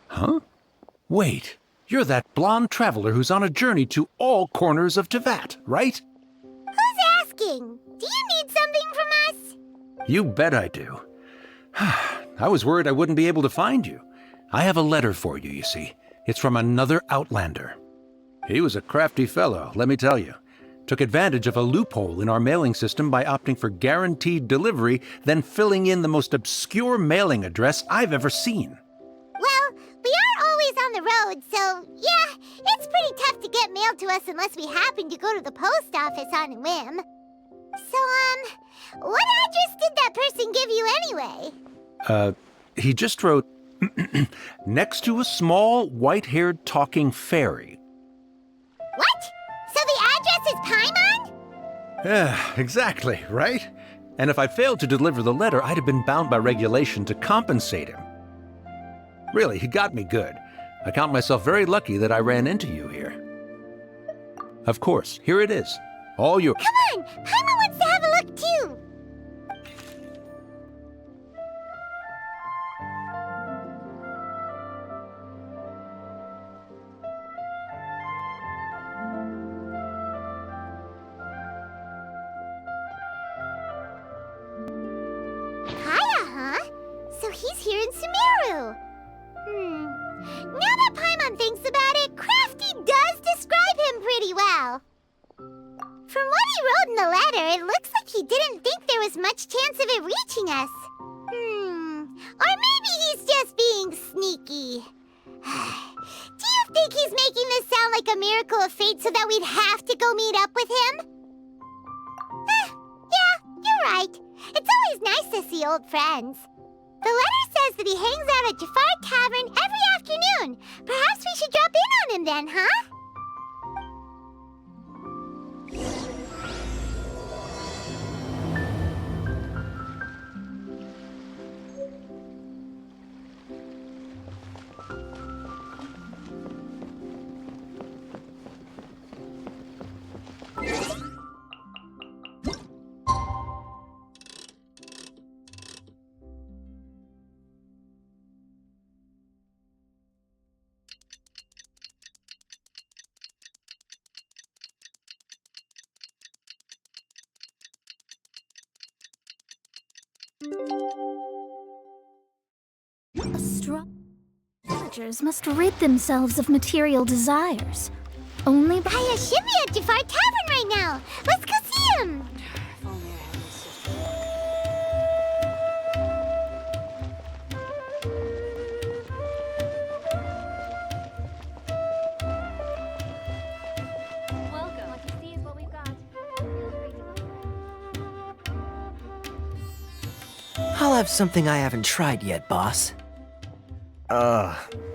Huh? Wait, you're that blonde traveler who's on a journey to all corners of Teyvat, right? Who's asking? Do you need something from us? You bet I do. I was worried I wouldn't be able to find you. I have a letter for you, you see. It's from another Outlander. He was a crafty fellow, let me tell you. Took advantage of a loophole in our mailing system by opting for guaranteed delivery, then filling in the most obscure mailing address I've ever seen. Well, we are always on the road, so yeah, it's pretty tough to get mail to us unless we happen to go to the post office on a whim. So, what address did that person give you anyway? He just wrote, next to a small, white-haired talking fairy. What? So the address is Paimon? Yeah, exactly, right? And if I failed to deliver the letter, I'd have been bound by regulation to compensate him. Really, he got me good. I count myself very lucky that I ran into you here. Of course, here it is. All yours. Come on! Paimon wants to have a look too! Kaya, huh? So he's here in Sumeru. Now that Paimon thinks about it, Crafty does describe him pretty well. From what he wrote in the letter, it looks like he didn't think there was much chance of it reaching us. Or maybe he's just being sneaky. Do you think he's making this sound like a miracle of fate so that we'd have to go meet up with him? Yeah, you're right. It's always nice to see old friends. The letter says that he hangs out at Jafar Tavern every afternoon. Perhaps we should drop in on him then, huh? Villagers must rid themselves of material desires. Only by Kaya should be at Jafar Tavern right now. Let's go see him. Welcome. What you see is what we've got. I'll have something I haven't tried yet, boss.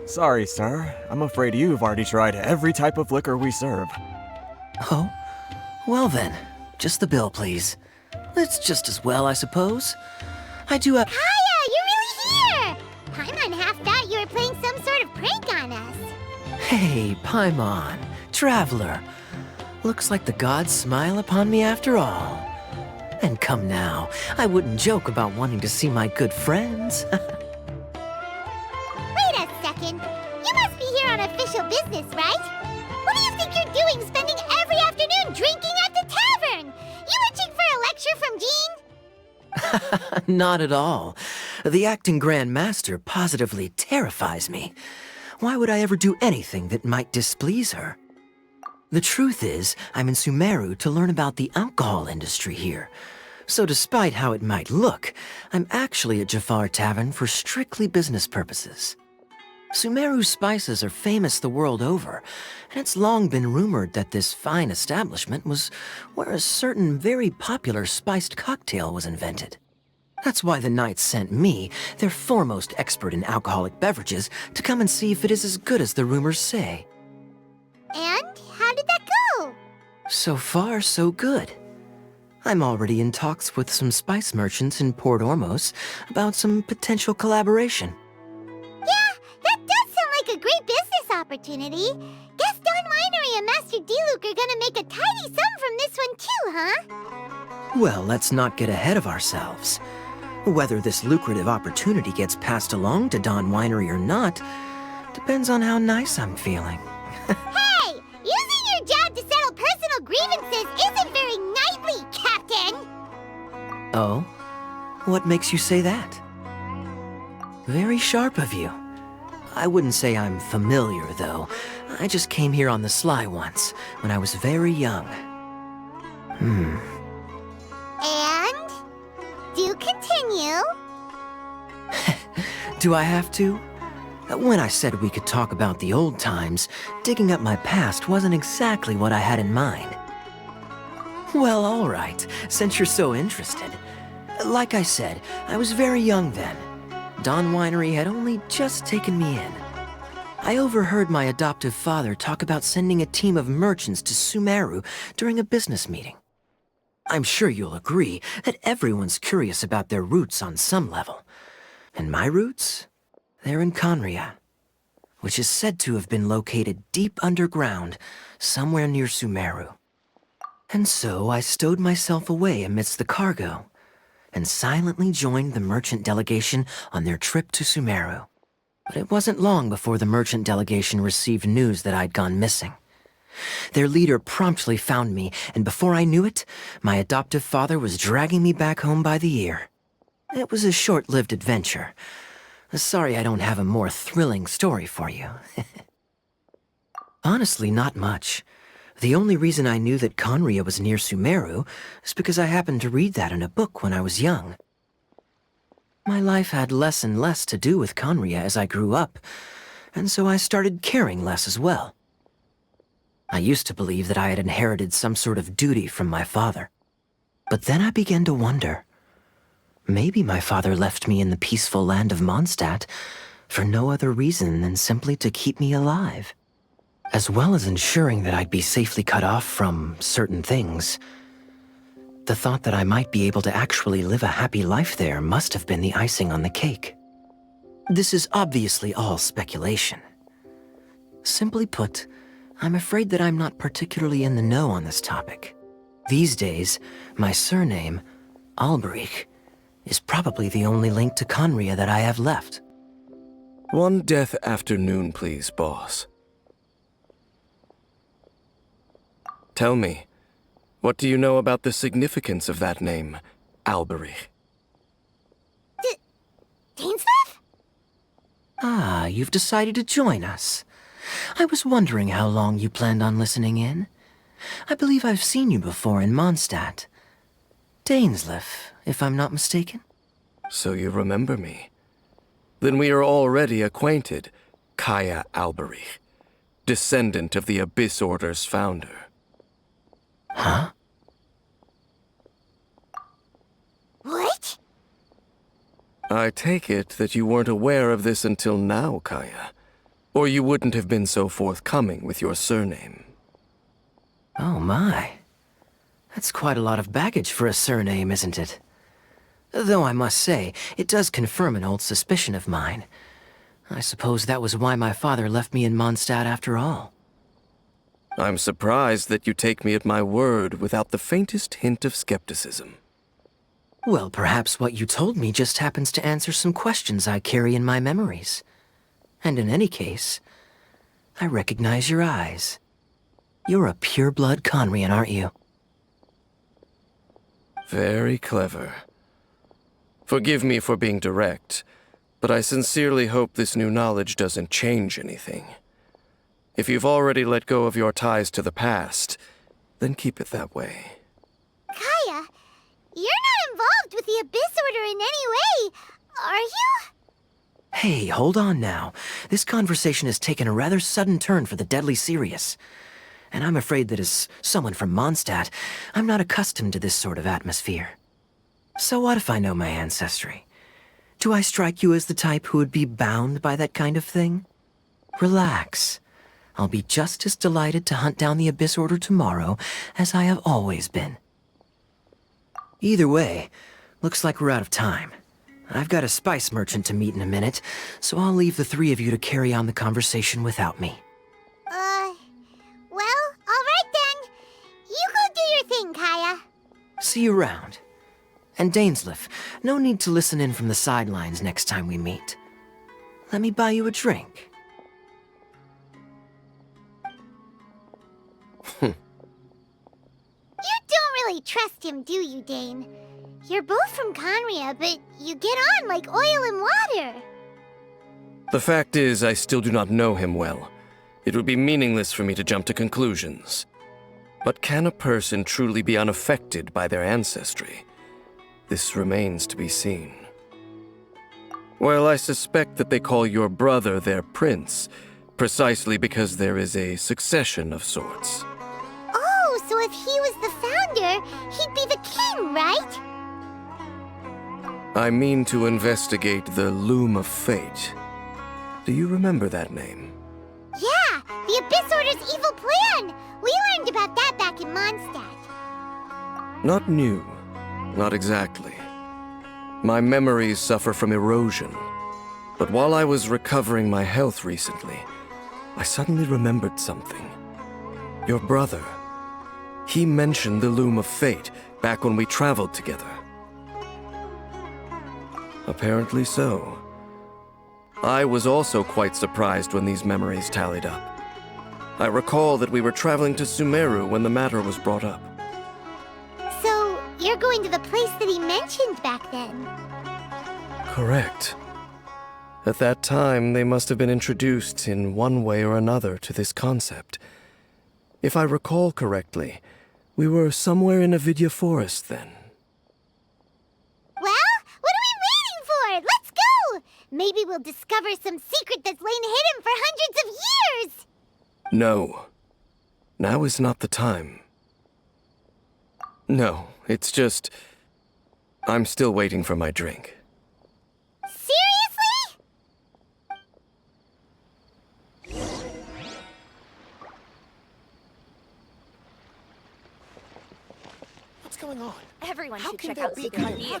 Sorry, sir. I'm afraid you've already tried every type of liquor we serve. Oh? Well then, just the bill, please. It's just as well, I suppose. I do have— Kaya, you're really here! Paimon half thought you were playing some sort of prank on us. Hey, Paimon, traveler. Looks like the gods smile upon me after all. And come now, I wouldn't joke about wanting to see my good friends. Wait a second. You must be here on official business, right? What do you think you're doing spending every afternoon drinking at the tavern? You itching for a lecture from Jean? Not at all. The acting Grand Master positively terrifies me. Why would I ever do anything that might displease her? The truth is, I'm in Sumeru to learn about the alcohol industry here. So despite how it might look, I'm actually at Jafar Tavern for strictly business purposes. Sumeru's spices are famous the world over, and it's long been rumored that this fine establishment was where a certain very popular spiced cocktail was invented. That's why the Knights sent me, their foremost expert in alcoholic beverages, to come and see if it is as good as the rumors say. And how did that go? So far, so good. I'm already in talks with some spice merchants in Port Ormos about some potential collaboration. Yeah, that does sound like a great business opportunity. Gaston Mr. Diluc are gonna make a tidy sum from this one too, huh? Well, let's not get ahead of ourselves. Whether this lucrative opportunity gets passed along to Don Winery or not depends on how nice I'm feeling. Hey! Using your job to settle personal grievances isn't very knightly, Captain! Oh? What makes you say that? Very sharp of you. I wouldn't say I'm familiar, though. I just came here on the sly once, when I was very young. And? Do continue. Do I have to? When I said we could talk about the old times, digging up my past wasn't exactly what I had in mind. Well, all right, since you're so interested. Like I said, I was very young then. Don Winery had only just taken me in. I overheard my adoptive father talk about sending a team of merchants to Sumeru during a business meeting. I'm sure you'll agree that everyone's curious about their roots on some level. And my roots? They're in Conria, which is said to have been located deep underground, somewhere near Sumeru. And so I stowed myself away amidst the cargo, and silently joined the merchant delegation on their trip to Sumeru. But it wasn't long before the merchant delegation received news that I'd gone missing. Their leader promptly found me, and before I knew it, my adoptive father was dragging me back home by the ear. It was a short-lived adventure. Sorry I don't have a more thrilling story for you. Honestly, not much. The only reason I knew that Conria was near Sumeru is because I happened to read that in a book when I was young. My life had less and less to do with Conria as I grew up, and so I started caring less as well. I used to believe that I had inherited some sort of duty from my father. But then I began to wonder. Maybe my father left me in the peaceful land of Mondstadt for no other reason than simply to keep me alive. As well as ensuring that I'd be safely cut off from certain things. The thought that I might be able to actually live a happy life there must have been the icing on the cake. This is obviously all speculation. Simply put, I'm afraid that I'm not particularly in the know on this topic. These days, my surname, Alberich, is probably the only link to Conria that I have left. One death afternoon, please, boss. Tell me, what do you know about the significance of that name, Alberich? Dainsleif? Ah, you've decided to join us. I was wondering how long you planned on listening in. I believe I've seen you before in Mondstadt. Dainsleif, if I'm not mistaken. So you remember me. Then we are already acquainted, Kaya Alberich, descendant of the Abyss Order's founder. Huh? What? I take it that you weren't aware of this until now, Kaya. Or you wouldn't have been so forthcoming with your surname. Oh my. That's quite a lot of baggage for a surname, isn't it? Though I must say, it does confirm an old suspicion of mine. I suppose that was why my father left me in Mondstadt after all. I'm surprised that you take me at my word without the faintest hint of skepticism. Well, perhaps what you told me just happens to answer some questions I carry in my memories. And in any case, I recognize your eyes. You're a pure-blood Conrian, aren't you? Very clever. Forgive me for being direct, but I sincerely hope this new knowledge doesn't change anything. If you've already let go of your ties to the past, then keep it that way. Kaya, you're not involved with the Abyss Order in any way, are you? Hey, hold on now. This conversation has taken a rather sudden turn for the deadly serious. And I'm afraid that as someone from Mondstadt, I'm not accustomed to this sort of atmosphere. So what if I know my ancestry? Do I strike you as the type who would be bound by that kind of thing? Relax. I'll be just as delighted to hunt down the Abyss Order tomorrow as I have always been. Either way, looks like we're out of time. I've got a spice merchant to meet in a minute, so I'll leave the three of you to carry on the conversation without me. Well, alright. see you around. And Dainsleif, no need to listen in from the sidelines next time we meet. Let me buy you a drink. You don't really trust him, do you, Dane? You're both from Conria, but you get on like oil and water. The fact is, I still do not know him well. It would be meaningless for me to jump to conclusions. But can a person truly be unaffected by their ancestry? This remains to be seen. Well, I suspect that they call your brother their prince, precisely because there is a succession of sorts. Oh, so if he was the founder, he'd be the king, right? I mean to investigate the Loom of Fate. Do you remember that name? Yeah, the Abyss Order's evil plan! We learned about that back in Mondstadt. Not new. Not exactly. My memories suffer from erosion. But while I was recovering my health recently, I suddenly remembered something. Your brother. He mentioned the Loom of Fate back when we traveled together. Apparently so. I was also quite surprised when these memories tallied up. I recall that we were traveling to Sumeru when the matter was brought up. So, you're going to the place that he mentioned back then? Correct. At that time, they must have been introduced in one way or another to this concept. If I recall correctly, we were somewhere in Avidya Forest then. Well, what are we waiting for? Let's go! Maybe we'll discover some secret that's lain hidden for hundreds of years! No. Now is not the time. No, it's just... I'm still waiting for my drink. Seriously? What's going on? Everyone How should can check there out be Secret kairaki View. here?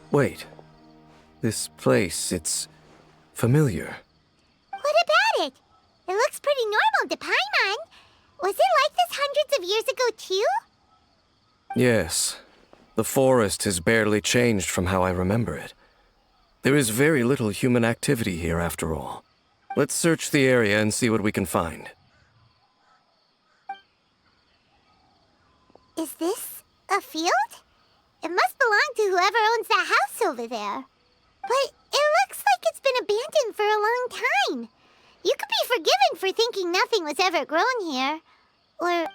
Wait. This place, it's familiar. What about it? It looks pretty normal to Paimon. Was it like this hundreds of years ago, too? Yes. The forest has barely changed from how I remember it. There is very little human activity here, after all. Let's search the area and see what we can find. Is this a field? It must belong to whoever owns that house over there. But it looks like it's been abandoned for a long time. You could be forgiven for thinking nothing was ever grown here. Or...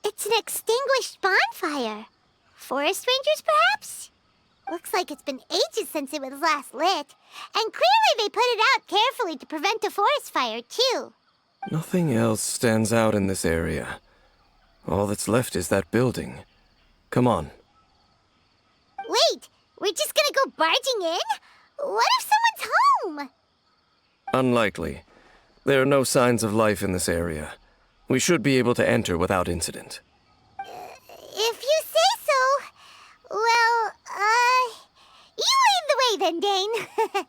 it's an extinguished bonfire. Forest rangers, perhaps? Looks like it's been ages since it was last lit. And clearly they put it out carefully to prevent a forest fire, too. Nothing else stands out in this area. All that's left is that building. Come on. Wait, we're just gonna go barging in? What if someone's home? Unlikely. There are no signs of life in this area. We should be able to enter without incident. If you say so. Well, you lead the way then, Dane.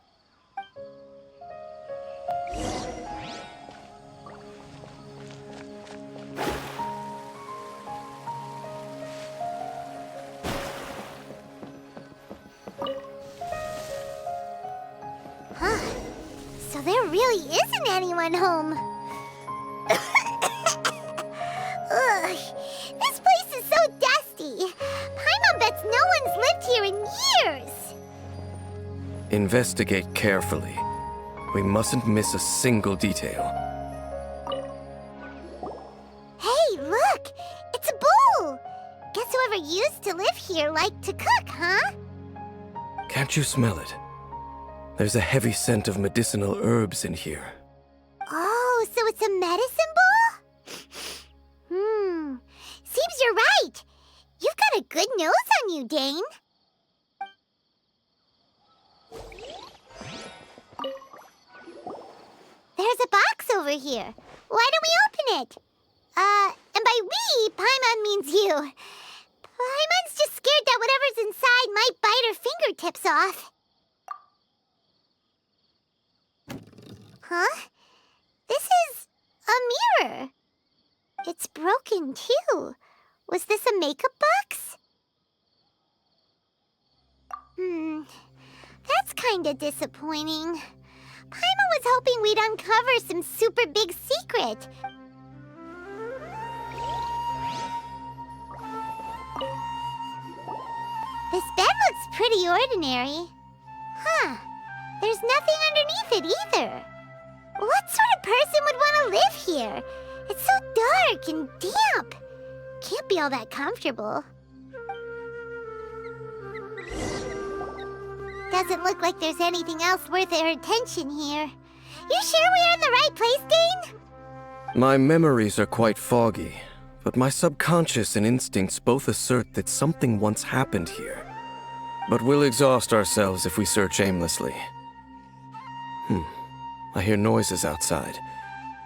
Huh. So there really isn't anyone home. Ugh. This place is so dusty. Paimon bets no one's lived here in years. Investigate carefully. We mustn't miss a single detail. Hey, look! It's a bull! Guess whoever used to live here liked to cook, huh? Can't you smell it? There's a heavy scent of medicinal herbs in here. Oh, so it's a medicine bull? Seems you're right. You've got a good nose on you, Dane. There's a box over here. Why don't we open it? And by we, Paimon means you. Paimon's just scared that whatever's inside might bite her fingertips off. Huh? This is a mirror. It's broken, too. Was this a makeup box? That's kinda disappointing. Paimon was hoping we'd uncover some super big secret. This bed looks pretty ordinary. Huh. There's nothing underneath it either. What sort of person would want to live here? It's so dark and damp. Can't be all that comfortable. Doesn't look like there's anything else worth our attention here. You sure we're in the right place, Dane? My memories are quite foggy, but my subconscious and instincts both assert that something once happened here. But we'll exhaust ourselves if we search aimlessly. I hear noises outside.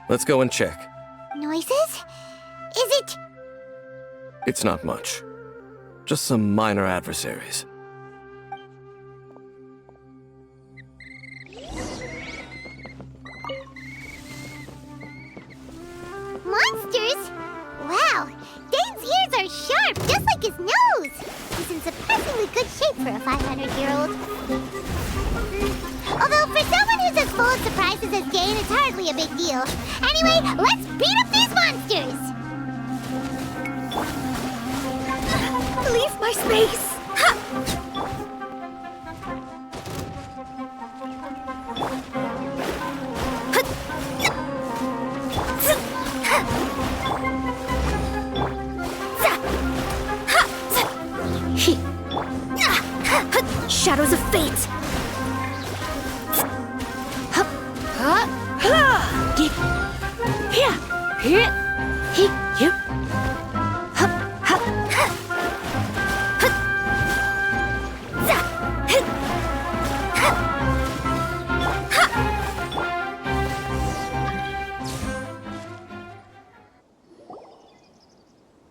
Let's go and check. Noises? Is it... It's not much. Just some minor adversaries. Monsters? Wow, Dane's ears are sharp, just like his nose. He's in surprisingly good shape for a 500-year-old. Although for someone who's as full of surprises as Dane, it's hardly a big deal. Anyway, let's beat up these monsters! Leave my space! Shadows of fate!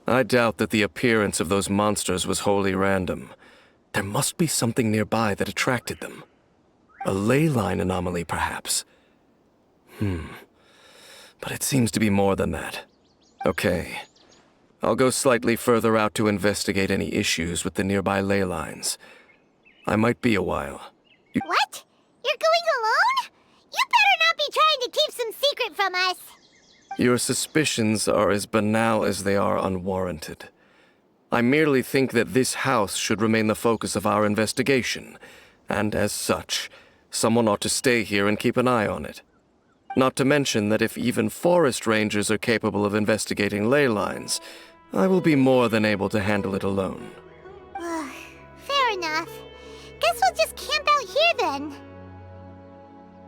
I doubt that the appearance of those monsters was wholly random. There must be something nearby that attracted them. A ley line anomaly, perhaps. But it seems to be more than that. Okay. I'll go slightly further out to investigate any issues with the nearby ley lines. I might be a while. What? You're going alone? You better not be trying to keep some secret from us. Your suspicions are as banal as they are unwarranted. I merely think that this house should remain the focus of our investigation, and as such, someone ought to stay here and keep an eye on it. Not to mention that if even forest rangers are capable of investigating ley lines, I will be more than able to handle it alone. Fair enough. Guess we'll just camp out here then.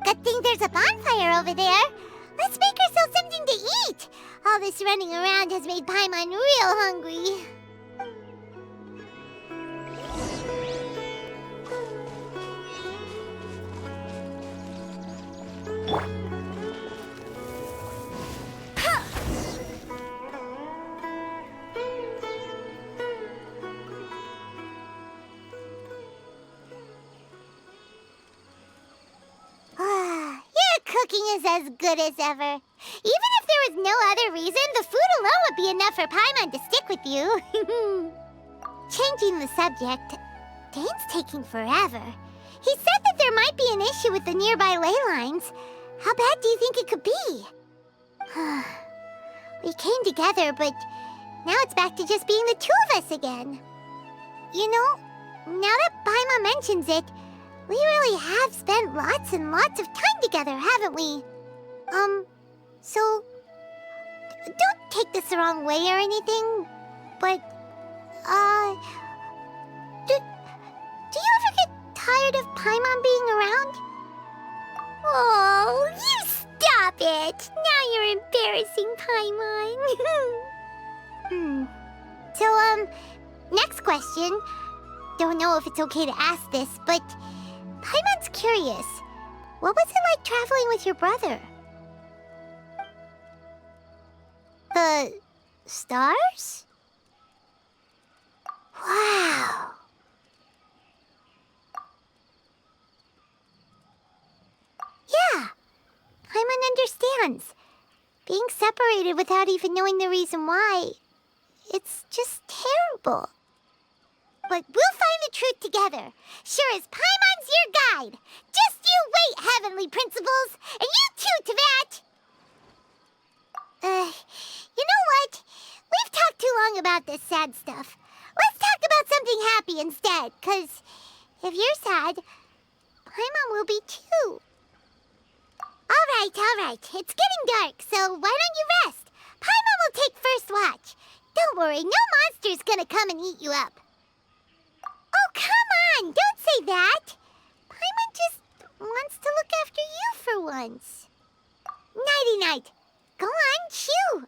Good thing there's a bonfire over there. Let's make ourselves something to eat. All this running around has made Paimon real hungry. Cooking is as good as ever. Even if there was no other reason, the food alone would be enough for Paimon to stick with you. Changing the subject, Dane's taking forever. He said that there there might be an issue with the nearby ley lines. How bad do you think it could be? We came together, but now it's back to just being the two of us again. You know, now that Paimon mentions it, we really have spent lots and lots of time together, haven't we? So, don't take this the wrong way or anything, but, do you ever get tired of Paimon being around? Oh, you stop it! Now you're embarrassing Paimon. So, next question. Don't know if it's okay to ask this, but Paimon's curious. What was it like traveling with your brother? The stars? Wow. Yeah, Paimon understands. Being separated without even knowing the reason why, it's just terrible. But we'll find the truth together. Sure as Paimon's your guide. Just you wait, heavenly principles, and you too, Teyvat. You know what? We've talked too long about this sad stuff. Let's talk about something happy instead, 'cause if you're sad, Paimon will be too. All right. It's getting dark, so why don't you rest? Paimon will take first watch. Don't worry, no monster's gonna come and eat you up. Oh, come on! Don't say that! Paimon just wants to look after you for once. Nighty-night. Go on, chew.